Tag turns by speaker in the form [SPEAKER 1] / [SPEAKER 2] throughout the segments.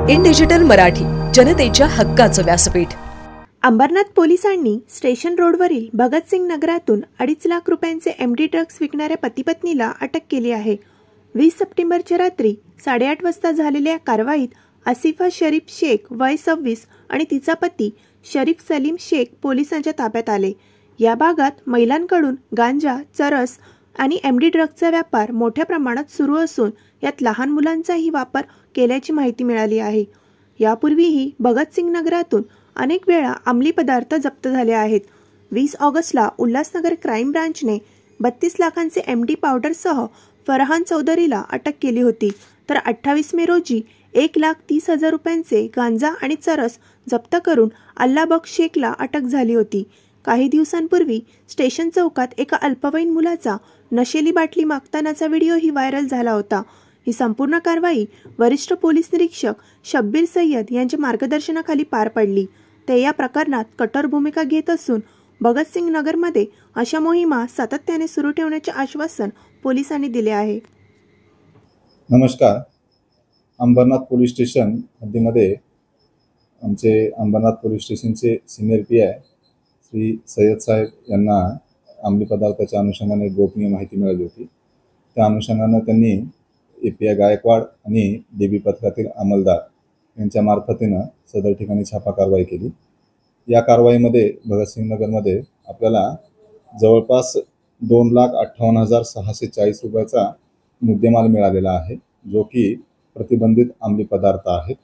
[SPEAKER 1] In digital Marathi, जनतेच्या हक्काचं व्यासपीठ।
[SPEAKER 2] अंबरनाथ पोलिसांनी स्टेशन रोडवरील भगतसिंग नगरातून 2.5 लाख रुपयांचे एमडी ड्रग्ज विकणाऱ्या पती-पत्नीला अटक केली आहे। 20 सप्टेंबरच्या रात्री 8:30 वाजता झालेल्या कारवाईत आसिफा शरीफ शेख वय 26 आणि तिचा पती शरीफ सलीम शेख पोलिसांच्या ताब्यात आले। या भागात महिलांकडून गांजा, चरस आणि एमडी ड्रग्जचा व्यापार मोठ्या प्रमाणात सुरू असून यात लहान मुलांचाही वापर केल्याची माहिती मिळाली आहे। यापूर्वीही भगतसिंग नगरातून अनेक वेळा अंमली पदार्थ जप्त झाले आहेत। 20 ऑगस्टला उल्हासनगर क्राईम ब्रांचने 32 लाखांचे एमडी पावडरसह फरहान चौधरीला अटक केली होती, तर 28 मे रोजी 1,30,000 रुपयांचे गांजा आणि चरस जप्त करून अल्लाबख्श शेखला अटक झाली होती। काही दिवसांपूर्वी स्टेशन चौकात एका अल्पवयीन मुलाचा नशेली बाटली मागतानाचा व्हिडिओही व्हायरल झाला होता। ही संपूर्ण कारवाई वरिष्ठ पोलीस निरीक्षक शब्बीर सय्यद यांच्या मार्गदर्शनाखाली पार पडली। ते या प्रकरणात कठोर भूमिका घेत असून भगतसिंग नगरमध्ये अशा मोहिमा सातत्याने सुरू ठेवण्याचे आश्वासन पोलिसांनी दिले आहे।
[SPEAKER 3] नमस्कार। अंबरनाथ पोलीस स्टेशन हद्दीमध्ये आमचे अंबरनाथ पोलीस स्टेशनचे सिनियर पीआय श्री सय्यद साहेब यांना अंमली पदार्थाच्या अनुषंगाने गोपनीय माहिती मिळाली होती। त्या अनुषंगाने त्यांनी एपीआय गायकवाड आणि डीबी पथकातील अंमलदार यांच्या मार्फतीने सदर ठिकाणी छापा कारवाई केली। या कारवाईमध्ये भगतसिंग नगरमध्ये आपल्याला जवळपास 2,58,640 रुपयाचा मुद्देमाल मिळालेला आहे, जो की प्रतिबंधित अंमली पदार्थ आहेत।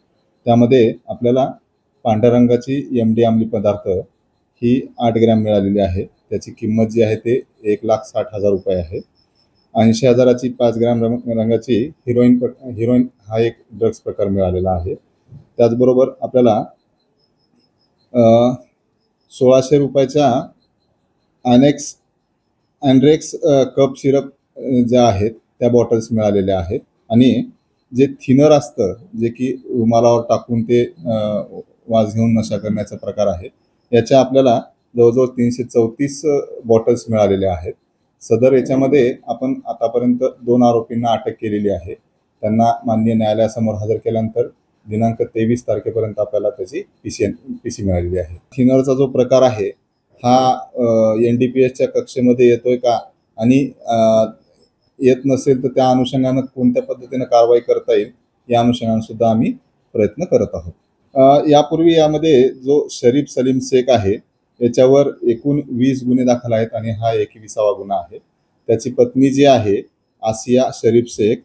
[SPEAKER 3] त्यामध्ये आपल्याला पांढऱ्या रंगाची एमडी अंमली पदार्थ ही 8 ग्रॅम मिळालेली आहे। त्याची किंमत जी आहे ते 1,60,000 रुपये आहे। 80,000ची 5 ग्रॅम रंगाची हिरोईन हा एक ड्रग्स प्रकार मिळालेला आहे। त्याचबरोबर आपल्याला 1,600 रुपयाच्या अँड्रेक्स कप सिरप ज्या आहेत त्या बॉटल्स मिळालेल्या आहेत। आणि जे थिनर असतं, जे की रुमालावर टाकून ते वास घेऊन नशा करण्याचा प्रकार आहे, याच्या आपल्याला जवळजवळ 334 बॉटल्स मिळालेल्या आहेत। सदर याच्यामध्ये आपण आतापर्यंत 2 आरोपींना अटक केलेली आहे। त्यांना माननीय न्यायालयासमोर हजर केल्यानंतर दिनांक 23 तारखेपर्यंत आपल्याला त्याची पीसी मिळालेली आहे। थिनरचा जो प्रकार आहे हा एनडीपीएसच्या कक्षेमध्ये येतोय का आणि येत नसेल तर त्या अनुषंगाने कोणत्या पद्धतीने कारवाई करता येईल या अनुषंगाने सुद्धा आम्ही प्रयत्न करत आहोत। यापूर्वी यामध्ये जो शरीफ सलीम शेख आहे याच्यावर एकूण 20 गुन्हे दाखल आहेत आणि हा 21वा गुन्हा आहे। त्याची पत्नी जी आहे आसिया शरीफ शेख